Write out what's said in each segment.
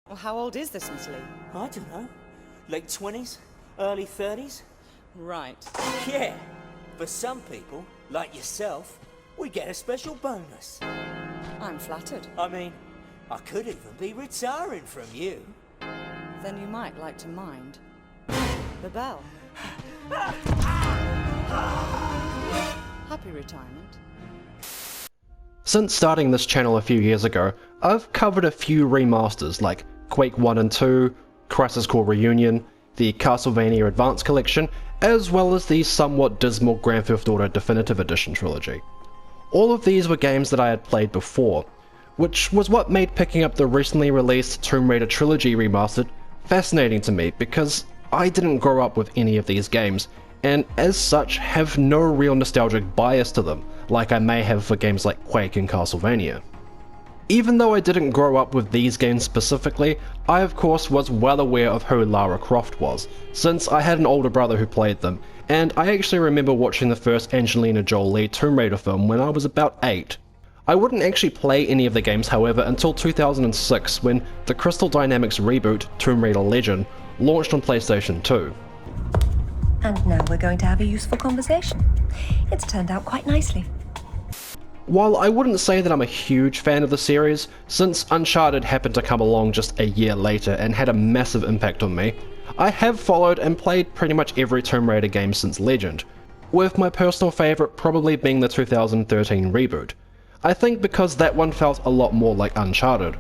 Well, how old is this Miss Lee? I don't know. Late 20s? Early 30s? Right. Yeah. For some people, like yourself, we get a special bonus. I'm flattered. I mean, I could even be retiring from you. Then you might like to mind the bell. Happy retirement. Since starting this channel a few years ago, I've covered a few remasters like Quake 1 and 2, Crisis Core Reunion, the Castlevania Advance Collection, as well as the somewhat dismal Grand Theft Auto Definitive Edition trilogy. All of these were games that I had played before, which was what made picking up the recently released Tomb Raider Trilogy Remastered fascinating to me, because I didn't grow up with any of these games, and as such have no real nostalgic bias to them, like I may have for games like Quake and Castlevania. Even though I didn't grow up with these games specifically, I of course was well aware of who Lara Croft was, since I had an older brother who played them, and I actually remember watching the first Angelina Jolie Tomb Raider film when I was about 8. I wouldn't actually play any of the games however until 2006 when the Crystal Dynamics reboot, Tomb Raider Legend, launched on PlayStation 2. And now we're going to have a useful conversation. It's turned out quite nicely. While I wouldn't say that I'm a huge fan of the series, since Uncharted happened to come along just a year later and had a massive impact on me, I have followed and played pretty much every Tomb Raider game since Legend, with my personal favourite probably being the 2013 reboot. I think because that one felt a lot more like Uncharted,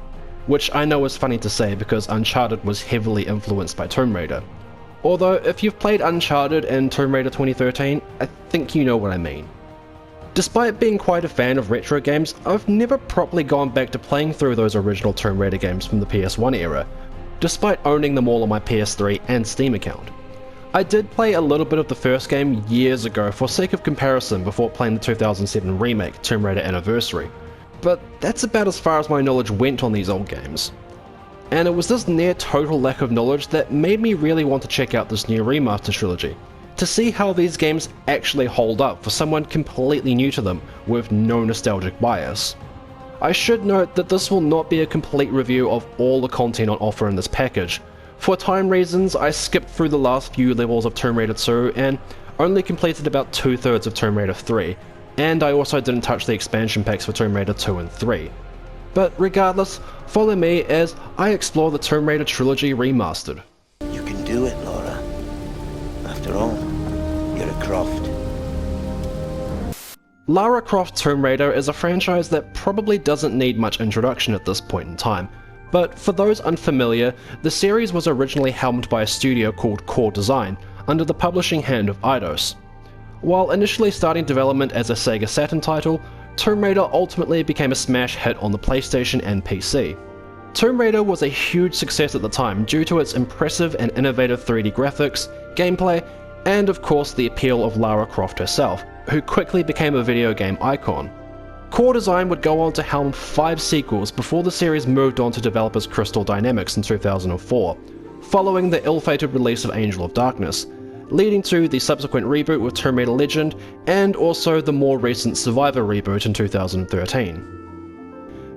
which I know is funny to say because Uncharted was heavily influenced by Tomb Raider. Although if you've played Uncharted and Tomb Raider 2013, I think you know what I mean. Despite being quite a fan of retro games, I've never properly gone back to playing through those original Tomb Raider games from the PS1 era, despite owning them all on my PS3 and Steam account. I did play a little bit of the first game years ago for sake of comparison before playing the 2007 remake, Tomb Raider Anniversary, but that's about as far as my knowledge went on these old games. And it was this near total lack of knowledge that made me really want to check out this new remaster trilogy, to see how these games actually hold up for someone completely new to them with no nostalgic bias. I should note that this will not be a complete review of all the content on offer in this package. For time reasons, I skipped through the last few levels of Tomb Raider 2 and only completed about 2/3 of Tomb Raider 3, and I also didn't touch the expansion packs for Tomb Raider 2 and 3. But regardless, follow me as I explore the Tomb Raider Trilogy Remastered. You can do it, Laura. After all, you're a Croft. Lara Croft Tomb Raider is a franchise that probably doesn't need much introduction at this point in time, but for those unfamiliar, the series was originally helmed by a studio called Core Design, under the publishing hand of Eidos. While initially starting development as a Sega Saturn title, Tomb Raider ultimately became a smash hit on the PlayStation and PC. Tomb Raider was a huge success at the time due to its impressive and innovative 3D graphics, gameplay, and of course the appeal of Lara Croft herself, who quickly became a video game icon. Core Design would go on to helm 5 sequels before the series moved on to developers Crystal Dynamics in 2004, following the ill-fated release of Angel of Darkness, leading to the subsequent reboot with Tomb Raider Legend, and also the more recent Survivor reboot in 2013.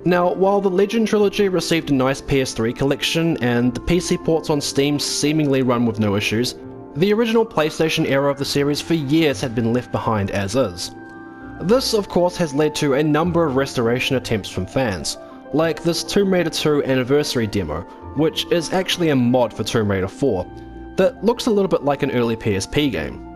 Now, while the Legend trilogy received a nice PS3 collection and the PC ports on Steam seemingly run with no issues, the original PlayStation era of the series for years had been left behind as is. This of course has led to a number of restoration attempts from fans, like this Tomb Raider 2 Anniversary demo, which is actually a mod for Tomb Raider 4, that looks a little bit like an early PSP game.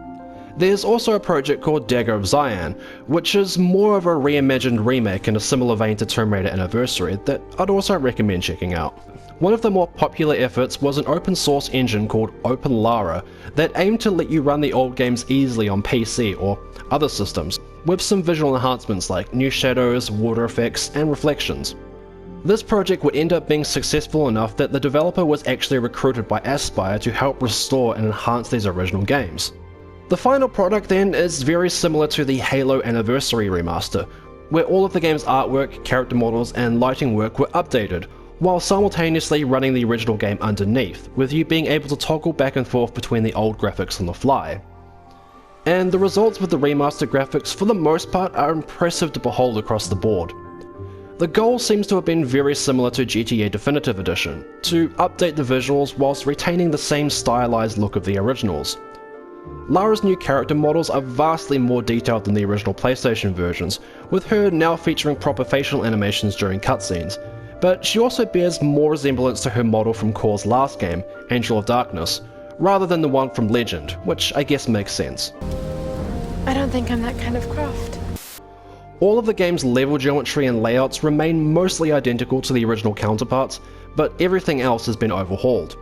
There's also a project called Dagger of Zion, which is more of a reimagined remake in a similar vein to Tomb Raider Anniversary that I'd also recommend checking out. One of the more popular efforts was an open source engine called Open Lara that aimed to let you run the old games easily on PC or other systems, with some visual enhancements like new shadows, water effects, and reflections. This project would end up being successful enough that the developer was actually recruited by Aspyr to help restore and enhance these original games. The final product then is very similar to the Halo Anniversary remaster, where all of the game's artwork, character models, and lighting work were updated, while simultaneously running the original game underneath, with you being able to toggle back and forth between the old graphics on the fly. And the results with the remastered graphics for the most part are impressive to behold across the board. The goal seems to have been very similar to GTA Definitive Edition, to update the visuals whilst retaining the same stylized look of the originals. Lara's new character models are vastly more detailed than the original PlayStation versions, with her now featuring proper facial animations during cutscenes, but she also bears more resemblance to her model from Core's last game, Angel of Darkness, rather than the one from Legend, which I guess makes sense. I don't think I'm that kind of Croft. All of the game's level geometry and layouts remain mostly identical to the original counterparts, but everything else has been overhauled.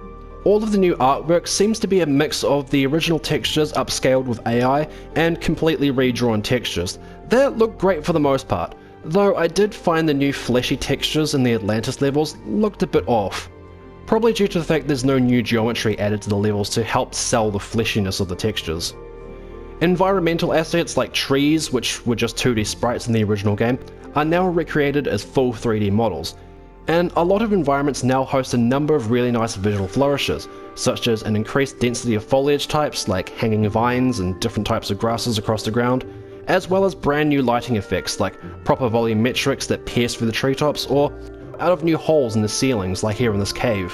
All of the new artwork seems to be a mix of the original textures upscaled with AI and completely redrawn textures that look great for the most part, though I did find the new fleshy textures in the Atlantis levels looked a bit off. Probably due to the fact there's no new geometry added to the levels to help sell the fleshiness of the textures. Environmental assets like trees, which were just 2D sprites in the original game, are now recreated as full 3D models, and a lot of environments now host a number of really nice visual flourishes, such as an increased density of foliage types like hanging vines and different types of grasses across the ground, as well as brand new lighting effects like proper volumetrics that pierce through the treetops, or out of new holes in the ceilings like here in this cave.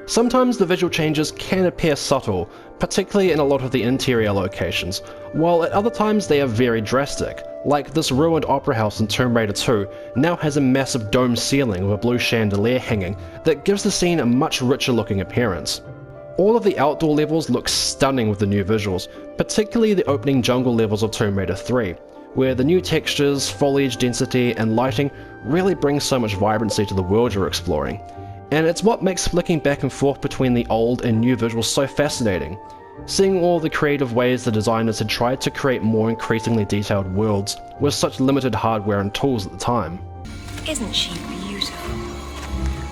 Sometimes the visual changes can appear subtle, particularly in a lot of the interior locations, while at other times they are very drastic, like this ruined opera house in Tomb Raider 2 now has a massive dome ceiling with a blue chandelier hanging that gives the scene a much richer looking appearance. All of the outdoor levels look stunning with the new visuals, particularly the opening jungle levels of Tomb Raider 3, where the new textures, foliage density, and lighting really bring so much vibrancy to the world you're exploring. And it's what makes flicking back and forth between the old and new visuals so fascinating, seeing all the creative ways the designers had tried to create more increasingly detailed worlds with such limited hardware and tools at the time. Isn't she beautiful?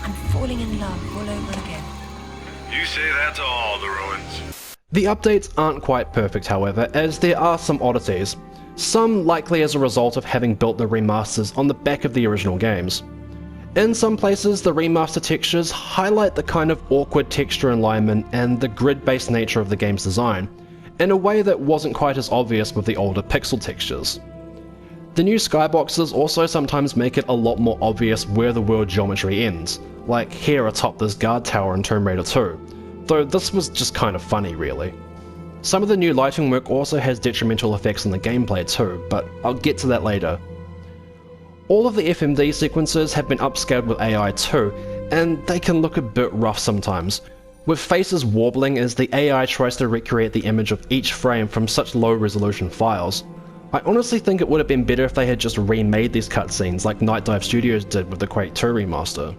I'm falling in love all over again. You say that to all the ruins. The updates aren't quite perfect, however, as there are some oddities, some likely as a result of having built the remasters on the back of the original games. In some places, the remaster textures highlight the kind of awkward texture alignment and the grid-based nature of the game's design, in a way that wasn't quite as obvious with the older pixel textures. The new skyboxes also sometimes make it a lot more obvious where the world geometry ends, like here atop this guard tower in Tomb Raider 2, though this was just kind of funny really. Some of the new lighting work also has detrimental effects on the gameplay too, but I'll get to that later. All of the FMV sequences have been upscaled with AI too, and they can look a bit rough sometimes, with faces warbling as the AI tries to recreate the image of each frame from such low resolution files. I honestly think it would have been better if they had just remade these cutscenes like Night Dive Studios did with the Quake 2 remaster.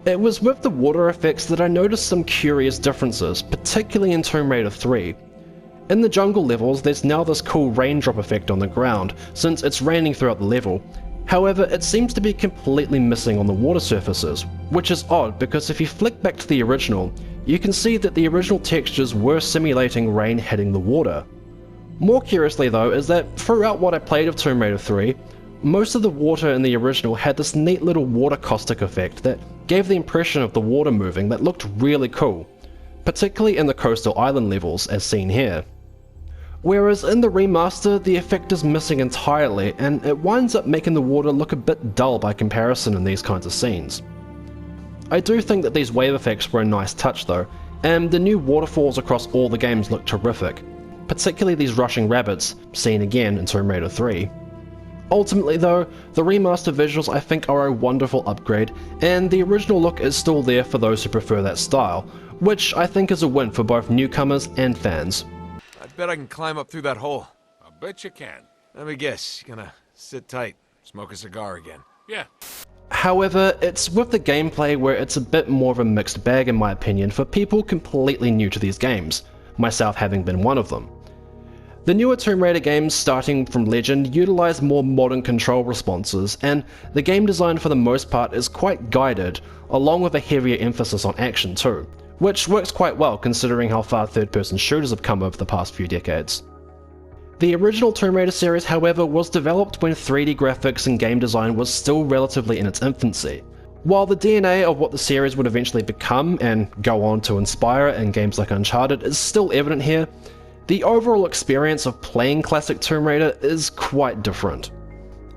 It was with the water effects that I noticed some curious differences, particularly in Tomb Raider 3. In the jungle levels, there's now this cool raindrop effect on the ground, since it's raining throughout the level. However, it seems to be completely missing on the water surfaces, which is odd because if you flick back to the original, you can see that the original textures were simulating rain hitting the water. More curiously though is that throughout what I played of Tomb Raider 3, most of the water in the original had this neat little water caustic effect that gave the impression of the water moving that looked really cool, particularly in the coastal island levels as seen here. Whereas in the remaster, the effect is missing entirely, and it winds up making the water look a bit dull by comparison in these kinds of scenes. I do think that these wave effects were a nice touch though, and the new waterfalls across all the games look terrific, particularly these rushing rabbits, seen again in Tomb Raider 3. Ultimately though, the remaster visuals I think are a wonderful upgrade, and the original look is still there for those who prefer that style, which I think is a win for both newcomers and fans. I bet I can climb up through that hole. I bet you can. Let me guess, you're gonna sit tight, smoke a cigar again. Yeah. However, it's with the gameplay where it's a bit more of a mixed bag in my opinion for people completely new to these games, myself having been one of them. The newer Tomb Raider games starting from Legend utilize more modern control responses, and the game design for the most part is quite guided, along with a heavier emphasis on action too, which works quite well considering how far third-person shooters have come over the past few decades. The original Tomb Raider series, however, was developed when 3D graphics and game design was still relatively in its infancy. While the DNA of what the series would eventually become and go on to inspire it in games like Uncharted is still evident here, the overall experience of playing classic Tomb Raider is quite different.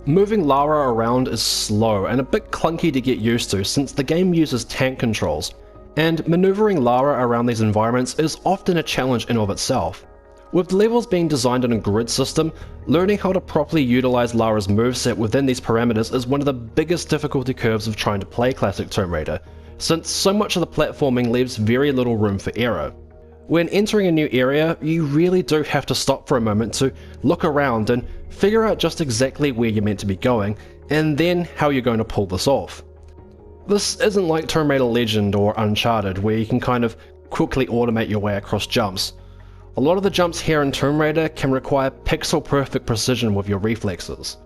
Moving Lara around is slow and a bit clunky to get used to since the game uses tank controls, and maneuvering Lara around these environments is often a challenge in of itself. With the levels being designed on a grid system, learning how to properly utilize Lara's moveset within these parameters is one of the biggest difficulty curves of trying to play classic Tomb Raider, since so much of the platforming leaves very little room for error. When entering a new area, you really do have to stop for a moment to look around and figure out just exactly where you're meant to be going, and then how you're going to pull this off. This isn't like Tomb Raider Legend or Uncharted, where you can kind of quickly automate your way across jumps. A lot of the jumps here in Tomb Raider can require pixel-perfect precision with your reflexes.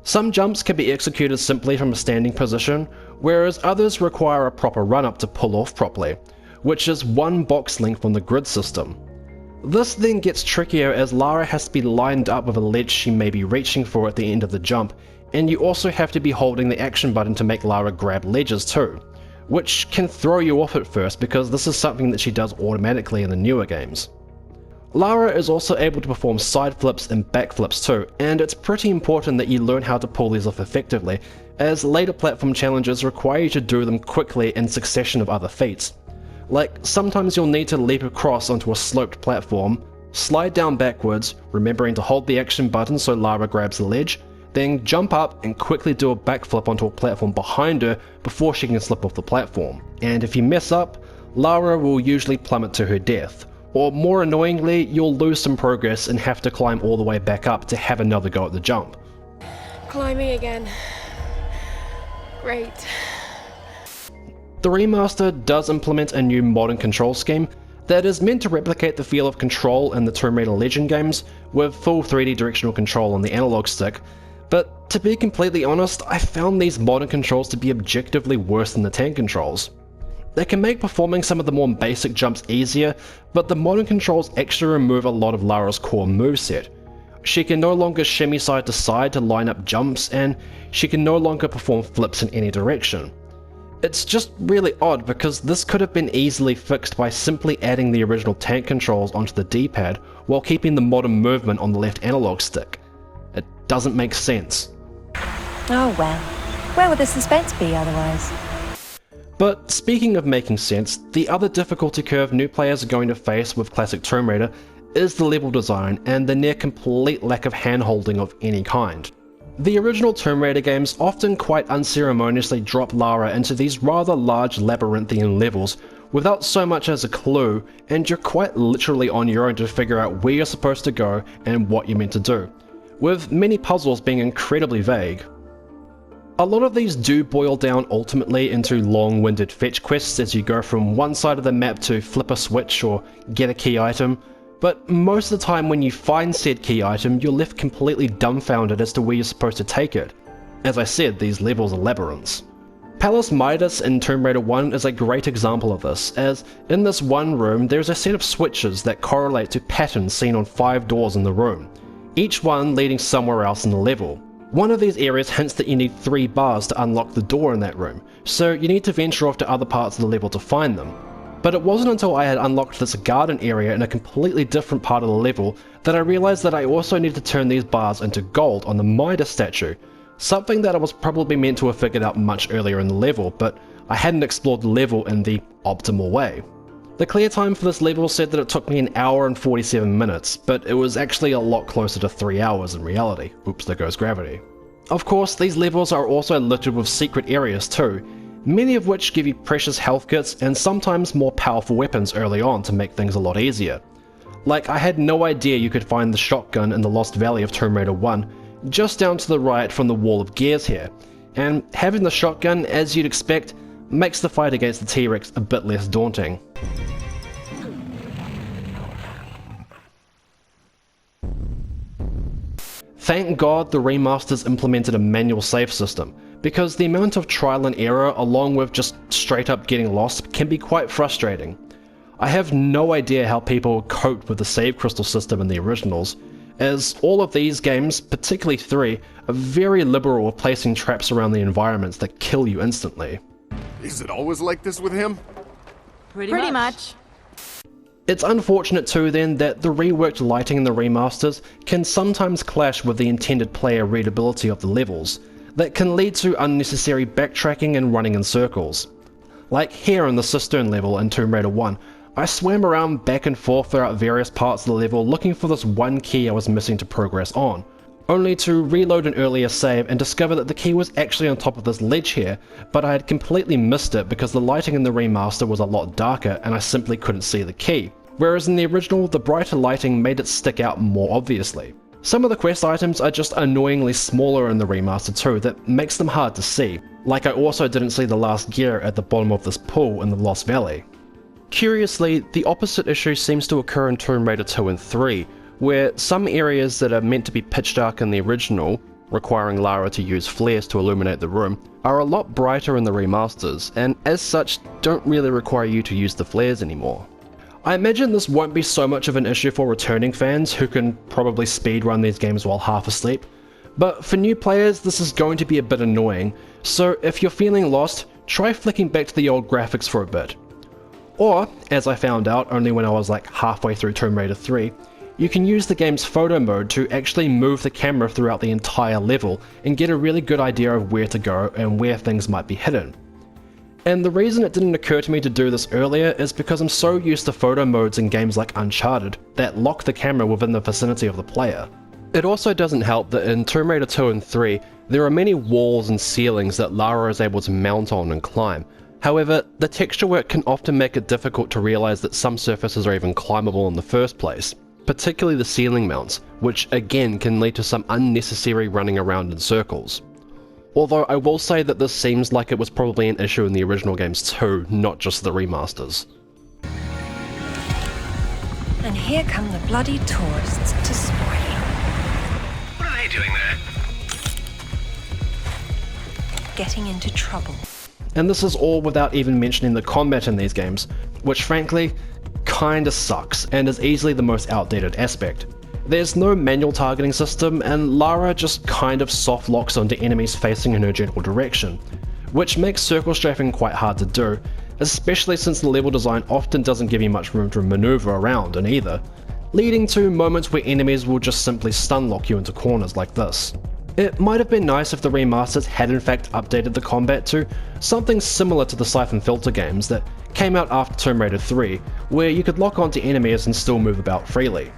Some jumps can be executed simply from a standing position, whereas others require a proper run-up to pull off properly, which is one box length on the grid system. This then gets trickier as Lara has to be lined up with a ledge she may be reaching for at the end of the jump, and you also have to be holding the action button to make Lara grab ledges too, which can throw you off at first because this is something that she does automatically in the newer games. Lara is also able to perform side flips and back flips too, and it's pretty important that you learn how to pull these off effectively, as later platform challenges require you to do them quickly in succession of other feats. Like, sometimes you'll need to leap across onto a sloped platform, slide down backwards, remembering to hold the action button so Lara grabs the ledge, then jump up and quickly do a backflip onto a platform behind her before she can slip off the platform. And if you mess up, Lara will usually plummet to her death. Or more annoyingly, you'll lose some progress and have to climb all the way back up to have another go at the jump. Climbing again. Great. The remaster does implement a new modern control scheme that is meant to replicate the feel of Control in the Tomb Raider Legend games, with full 3D directional control on the analog stick, but to be completely honest, I found these modern controls to be objectively worse than the tank controls. They can make performing some of the more basic jumps easier, but the modern controls actually remove a lot of Lara's core moveset. She can no longer shimmy side to side to line up jumps, and she can no longer perform flips in any direction. It's just really odd because this could have been easily fixed by simply adding the original tank controls onto the D-pad while keeping the modern movement on the left analog stick. It doesn't make sense. Oh well, where would the suspense be otherwise? But speaking of making sense, the other difficulty curve new players are going to face with classic Tomb Raider is the level design and the near complete lack of hand-holding of any kind. The original Tomb Raider games often quite unceremoniously drop Lara into these rather large labyrinthian levels without so much as a clue, and you're quite literally on your own to figure out where you're supposed to go and what you're meant to do, with many puzzles being incredibly vague. A lot of these do boil down ultimately into long-winded fetch quests as you go from one side of the map to flip a switch or get a key item, but most of the time when you find said key item, you're left completely dumbfounded as to where you're supposed to take it. As I said, these levels are labyrinths. Palace Midas in Tomb Raider 1 is a great example of this, as in this one room there's a set of switches that correlate to patterns seen on 5 doors in the room, each one leading somewhere else in the level. One of these areas hints that you need 3 bars to unlock the door in that room, so you need to venture off to other parts of the level to find them. But it wasn't until I had unlocked this garden area in a completely different part of the level that I realized that I also needed to turn these bars into gold on the Midas statue, something that I was probably meant to have figured out much earlier in the level, but I hadn't explored the level in the optimal way. The clear time for this level said that it took me 1 hour and 47 minutes, but it was actually a lot closer to 3 hours in reality. Oops, there goes gravity. Of course, these levels are also littered with secret areas too, many of which give you precious health kits and sometimes more powerful weapons early on to make things a lot easier. Like, I had no idea you could find the shotgun in the Lost Valley of Tomb Raider 1, just down to the right from the Wall of Gears here, and having the shotgun, as you'd expect, makes the fight against the T-Rex a bit less daunting. Thank God the remasters implemented a manual save system, because the amount of trial and error along with just straight up getting lost can be quite frustrating. I have no idea how people coped with the save crystal system in the originals, as all of these games, particularly 3, are very liberal with placing traps around the environments that kill you instantly. Is it always like this with him? Pretty much. It's unfortunate too then that the reworked lighting in the remasters can sometimes clash with the intended player readability of the levels, that can lead to unnecessary backtracking and running in circles. Like here in the cistern level in Tomb Raider 1, I swam around back and forth throughout various parts of the level looking for this one key I was missing to progress on, only to reload an earlier save and discover that the key was actually on top of this ledge here, but I had completely missed it because the lighting in the remaster was a lot darker and I simply couldn't see the key, whereas in the original the brighter lighting made it stick out more obviously. Some of the quest items are just annoyingly smaller in the remaster too, that makes them hard to see, like I also didn't see the last gear at the bottom of this pool in the Lost Valley. Curiously, the opposite issue seems to occur in Tomb Raider 2 and 3, where some areas that are meant to be pitch dark in the original, requiring Lara to use flares to illuminate the room, are a lot brighter in the remasters, and as such don't really require you to use the flares anymore. I imagine this won't be so much of an issue for returning fans who can probably speedrun these games while half asleep, but for new players this is going to be a bit annoying, so if you're feeling lost, try flicking back to the old graphics for a bit. Or, as I found out only when I was like halfway through Tomb Raider 3, you can use the game's photo mode to actually move the camera throughout the entire level and get a really good idea of where to go and where things might be hidden. And the reason it didn't occur to me to do this earlier is because I'm so used to photo modes in games like Uncharted that lock the camera within the vicinity of the player. It also doesn't help that in Tomb Raider 2 and 3, there are many walls and ceilings that Lara is able to mount on and climb. However, the texture work can often make it difficult to realise that some surfaces are even climbable in the first place, particularly the ceiling mounts, which again can lead to some unnecessary running around in circles. Although I will say that this seems like it was probably an issue in the original games too, not just the remasters. And here come the bloody tourists to spoil you. What are they doing there? Getting into trouble. And this is all without even mentioning the combat in these games, which frankly kinda sucks and is easily the most outdated aspect. There's no manual targeting system and Lara just kind of soft locks onto enemies facing in her general direction, which makes circle strafing quite hard to do, especially since the level design often doesn't give you much room to maneuver around in either, leading to moments where enemies will just simply stun lock you into corners like this. It might have been nice if the remasters had in fact updated the combat to something similar to the Siphon Filter games that came out after Tomb Raider 3, where you could lock onto enemies and still move about freely.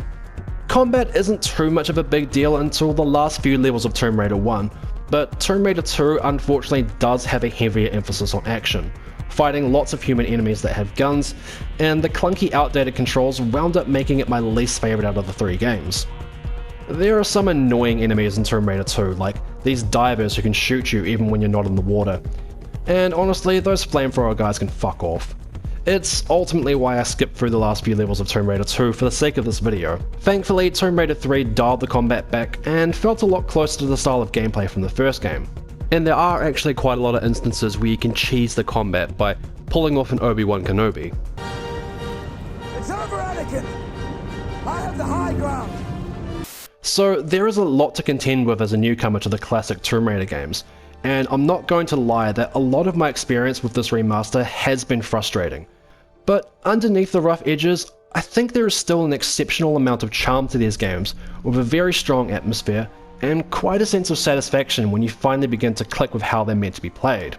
Combat isn't too much of a big deal until the last few levels of Tomb Raider 1, but Tomb Raider 2 unfortunately does have a heavier emphasis on action, fighting lots of human enemies that have guns, and the clunky outdated controls wound up making it my least favourite out of the 3 games. There are some annoying enemies in Tomb Raider 2, like these divers who can shoot you even when you're not in the water, and honestly those flamethrower guys can fuck off. It's ultimately why I skipped through the last few levels of Tomb Raider 2 for the sake of this video. Thankfully, Tomb Raider 3 dialed the combat back and felt a lot closer to the style of gameplay from the first game. And there are actually quite a lot of instances where you can cheese the combat by pulling off an Obi-Wan Kenobi. It's over, Anakin! I have the high ground! So there is a lot to contend with as a newcomer to the classic Tomb Raider games, and I'm not going to lie that a lot of my experience with this remaster has been frustrating. But underneath the rough edges, I think there is still an exceptional amount of charm to these games, with a very strong atmosphere, and quite a sense of satisfaction when you finally begin to click with how they're meant to be played.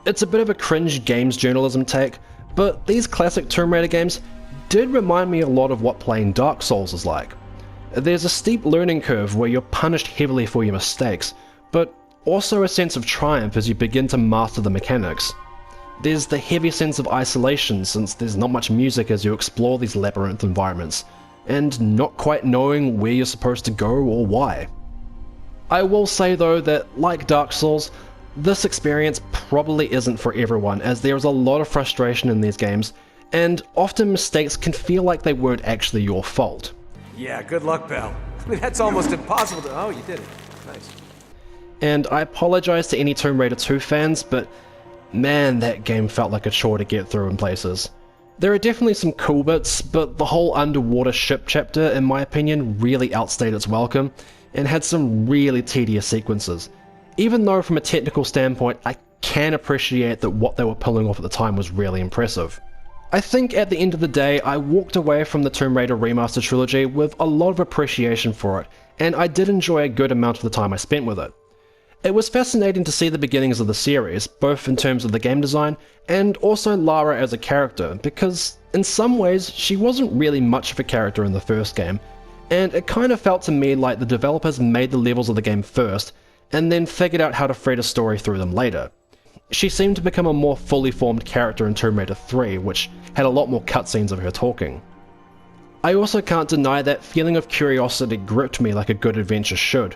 It's a bit of a cringe games journalism take, but these classic Tomb Raider games did remind me a lot of what playing Dark Souls is like. There's a steep learning curve where you're punished heavily for your mistakes, but also a sense of triumph as you begin to master the mechanics. There's the heavy sense of isolation since there's not much music as you explore these labyrinth environments, and not quite knowing where you're supposed to go or why. I will say though that, like Dark Souls, this experience probably isn't for everyone, as there is a lot of frustration in these games, and often mistakes can feel like they weren't actually your fault. Yeah, good luck, pal. I mean, that's almost impossible to... Oh, you did it. Nice. And I apologize to any Tomb Raider 2 fans, but man, that game felt like a chore to get through in places. There are definitely some cool bits, but the whole underwater ship chapter, in my opinion, really outstayed its welcome, and had some really tedious sequences. Even though from a technical standpoint, I can appreciate that what they were pulling off at the time was really impressive. I think at the end of the day, I walked away from the Tomb Raider Remastered Trilogy with a lot of appreciation for it, and I did enjoy a good amount of the time I spent with it. It was fascinating to see the beginnings of the series, both in terms of the game design, and also Lara as a character, because in some ways, she wasn't really much of a character in the first game, and it kind of felt to me like the developers made the levels of the game first, and then figured out how to thread a story through them later. She seemed to become a more fully formed character in Tomb Raider 3, which had a lot more cutscenes of her talking. I also can't deny that feeling of curiosity gripped me like a good adventure should,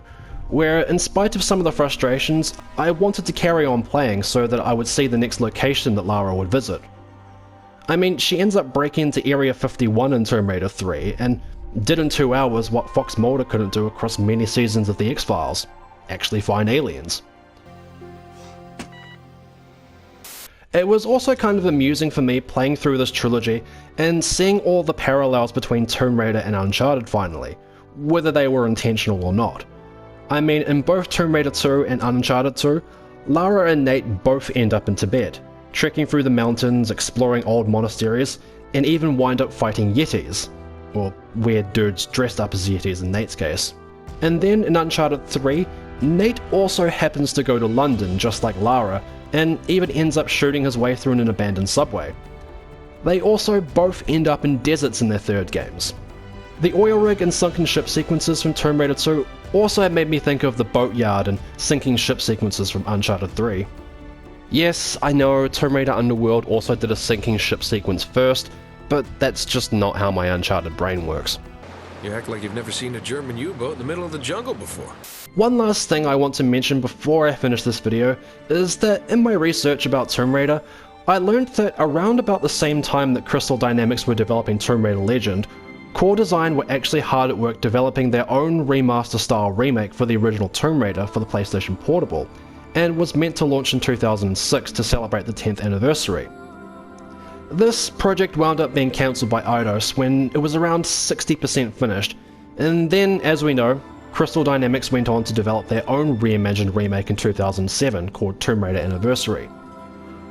where in spite of some of the frustrations, I wanted to carry on playing so that I would see the next location that Lara would visit. I mean, she ends up breaking into Area 51 in Tomb Raider 3, and did in 2 hours what Fox Mulder couldn't do across many seasons of The X-Files: actually find aliens. It was also kind of amusing for me playing through this trilogy and seeing all the parallels between Tomb Raider and Uncharted finally, whether they were intentional or not. I mean, in both Tomb Raider 2 and Uncharted 2, Lara and Nate both end up in Tibet, trekking through the mountains, exploring old monasteries, and even wind up fighting Yetis, or weird dudes dressed up as Yetis in Nate's case. And then in Uncharted 3, Nate also happens to go to London just like Lara, and even ends up shooting his way through an abandoned subway. They also both end up in deserts in their third games. The oil rig and sunken ship sequences from Tomb Raider 2 also made me think of the boatyard and sinking ship sequences from Uncharted 3. Yes, I know Tomb Raider Underworld also did a sinking ship sequence first, but that's just not how my Uncharted brain works. You act like you've never seen a German U-boat in the middle of the jungle before. One last thing I want to mention before I finish this video is that in my research about Tomb Raider, I learned that around about the same time that Crystal Dynamics were developing Tomb Raider Legend, Core Design were actually hard at work developing their own remaster style remake for the original Tomb Raider for the PlayStation Portable, and was meant to launch in 2006 to celebrate the 10th anniversary. This project wound up being cancelled by Eidos when it was around 60% finished, and then, as we know, Crystal Dynamics went on to develop their own reimagined remake in 2007 called Tomb Raider Anniversary.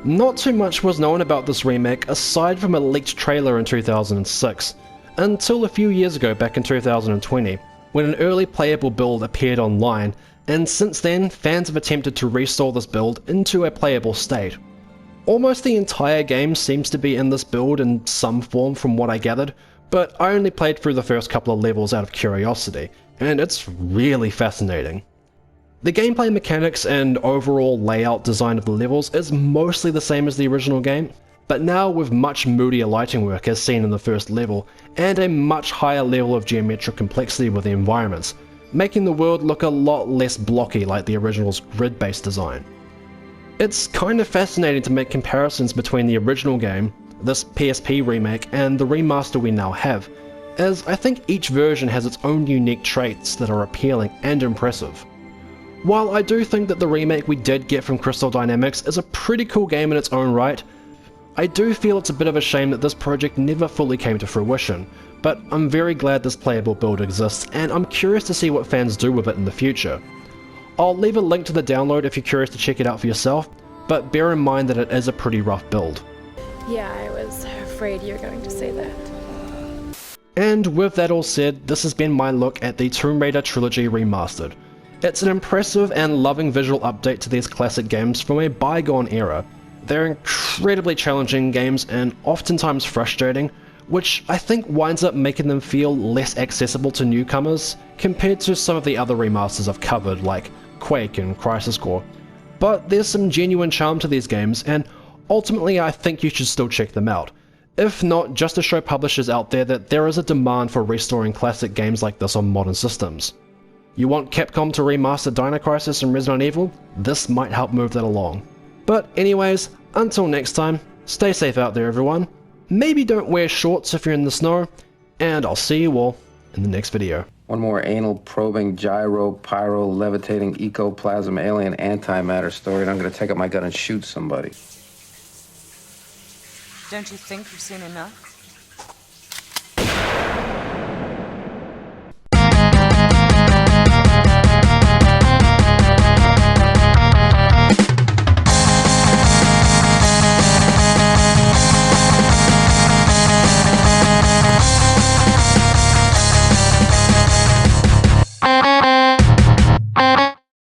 Not too much was known about this remake aside from a leaked trailer in 2006, until a few years ago back in 2020, when an early playable build appeared online, and since then fans have attempted to restore this build into a playable state. Almost the entire game seems to be in this build in some form from what I gathered, but I only played through the first couple of levels out of curiosity, and it's really fascinating. The gameplay mechanics and overall layout design of the levels is mostly the same as the original game, but now with much moodier lighting work as seen in the first level, and a much higher level of geometric complexity with the environments, making the world look a lot less blocky like the original's grid-based design. It's kind of fascinating to make comparisons between the original game, this PSP remake, and the remaster we now have, as I think each version has its own unique traits that are appealing and impressive. While I do think that the remake we did get from Crystal Dynamics is a pretty cool game in its own right, I do feel it's a bit of a shame that this project never fully came to fruition, but I'm very glad this playable build exists, and I'm curious to see what fans do with it in the future. I'll leave a link to the download if you're curious to check it out for yourself, but bear in mind that it is a pretty rough build. Yeah, I was afraid you were going to say that. And with that all said, this has been my look at the Tomb Raider Trilogy Remastered. It's an impressive and loving visual update to these classic games from a bygone era. They're incredibly challenging games and oftentimes frustrating, which I think winds up making them feel less accessible to newcomers compared to some of the other remasters I've covered like Quake and Crisis Core. But there's some genuine charm to these games, and ultimately I think you should still check them out. If not, just to show publishers out there that there is a demand for restoring classic games like this on modern systems. You want Capcom to remaster Dino Crisis and Resident Evil? This might help move that along. But anyways, until next time, stay safe out there everyone, maybe don't wear shorts if you're in the snow, and I'll see you all in the next video. One more anal probing, gyro, pyro, levitating, ecoplasm, alien, antimatter story, and I'm gonna take out my gun and shoot somebody. Don't you think you've seen enough?